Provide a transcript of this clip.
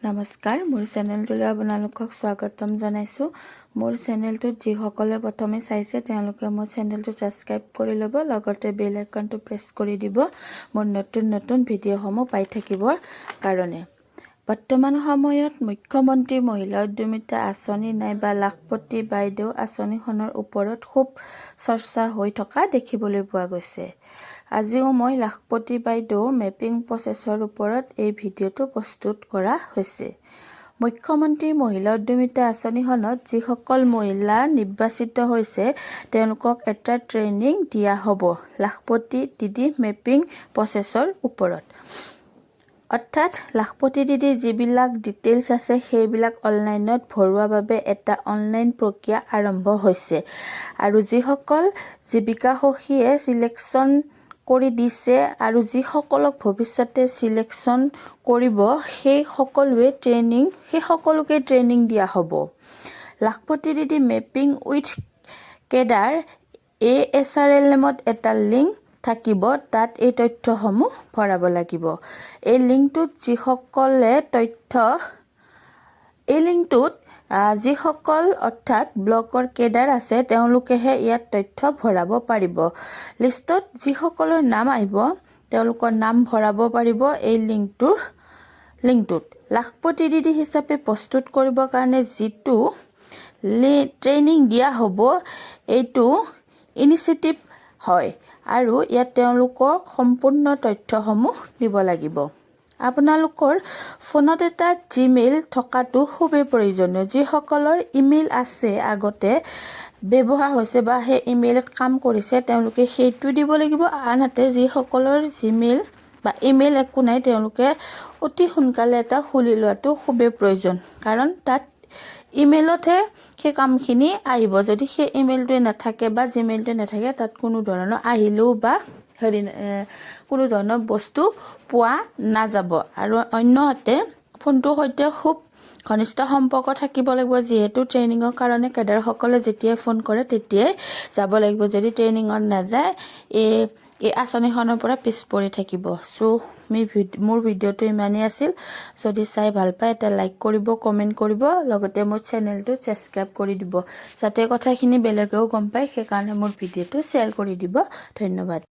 নমস্কাৰ, মোৰ চেনেলটোলৈ আপোনালোকক স্বাগতম জনাইছোঁ। মোৰ চেনেলটোত যিসকলে প্ৰথমে চাইছে তেওঁলোকে মোৰ চেনেলটো ছাবস্ক্ৰাইব কৰি ল'ব, লগতে বেল আইকনটো প্ৰেছ কৰি দিব মোৰ নতুন ভিডিঅ'সমূহ পাই থাকিবৰ কাৰণে। বৰ্তমান সময়ত মুখ্যমন্ত্ৰী মহিলা উদ্যমিতা আঁচনি নাইবা লাখপতি বাইদেউ আঁচনিখনৰ ওপৰত খুব চৰ্চা হৈ থকা দেখিবলৈ পোৱা গৈছে। আজিও মই লাখপতি বাইদেউৰ মেপিং প্ৰচেছৰ ওপৰত এই ভিডিঅ'টো প্ৰস্তুত কৰা হৈছে। মুখ্যমন্ত্ৰী মহিলা উদ্যমিতা আঁচনিখনত যিসকল মহিলা নিৰ্বাচিত হৈছে তেওঁলোকক এটা ট্ৰেইনিং দিয়া হ'ব লাখপতি দিদি মেপিং প্ৰচেছৰ ওপৰত। অৰ্থাৎ লাখপতি দিদি যিবিলাক ডিটেইলছ আছে সেইবিলাক অনলাইনত ভৰোৱাৰ বাবে এটা অনলাইন প্ৰক্ৰিয়া আৰম্ভ হৈছে আৰু যিসকল জীৱিকা সখীয়ে চিলেকশ্যন কৰি দিছে আৰু যিসকলক ভৱিষ্যতে চিলেকশ্যন কৰিব সেই সকলোকে ট্ৰেইনিং দিয়া হ'ব। লাখপতি দিদি মেপিং উইথ কেডাৰ ASRLMত এটা লিংক থাকিব, তাত এই তথ্যসমূহ ভৰাব লাগিব। এই লিংকটোত যিসকল অৰ্থাৎ ব্লকৰ কেডাৰ আছে তেওঁলোকেহে ইয়াত তথ্য ভৰাব পাৰিব। লিষ্টত যিসকলৰ নাম আহিব তেওঁলোকৰ নাম ভৰাব পাৰিব এই লিংকটোত। লাখপতি দিদি হিচাপে প্ৰস্তুত কৰিবৰ কাৰণে যিটো ট্ৰেইনিং দিয়া হ'ব এইটো ইনিচিয়েটিভ হয় আৰু ইয়াত তেওঁলোকৰ সম্পূৰ্ণ তথ্যসমূহ দিব লাগিব। আপোনালোকৰ ফোনত এটা জিমেইল থকাটো খুবেই প্ৰয়োজনীয়। যিসকলৰ ইমেইল আছে আগতে ব্যৱহাৰ হৈছে বা সেই ইমেইলত কাম কৰিছে তেওঁলোকে সেইটো দিব লাগিব। আনহাতে যিসকলৰ জিমেইল বা ইমেইল একো নাই তেওঁলোকে অতি সোনকালে এটা খুলি লোৱাটো খুবেই প্ৰয়োজন, কাৰণ তাত ইমেইলতহে সেই কামখিনি আহিব। যদি সেই ইমেইলটোৱে নাথাকে বা জিমেইলটোৱে নাথাকে তাত কোনো ধৰণৰ আহিলেও বা কোনো ধৰণৰ বস্তু পোৱা নাযাব। আৰু অন্যহাতে ফোনটোৰ সৈতে খুব ঘনিষ্ঠ সম্পৰ্ক থাকিব লাগিব, যিহেতু ট্ৰেইনিঙৰ কাৰণে কেডাৰসকলে যেতিয়াই ফোন কৰে তেতিয়াই যাব লাগিব। যদি ট্ৰেইনিঙত নাযায় এই আঁচনিখনৰ পৰা পিছ পৰি থাকিব। মোৰ ভিডিঅ'টো ইমানেই আছিল। যদি চাই ভাল পায় এটা লাইক কৰিব, কমেণ্ট কৰিব, লগতে মোৰ চেনেলটো ছাবস্ক্ৰাইব কৰি দিব যাতে কথাখিনি বেলেগেও গম পায়। সেইকাৰণে মোৰ ভিডিঅ'টো শ্বেয়াৰ কৰি দিব। ধন্যবাদ।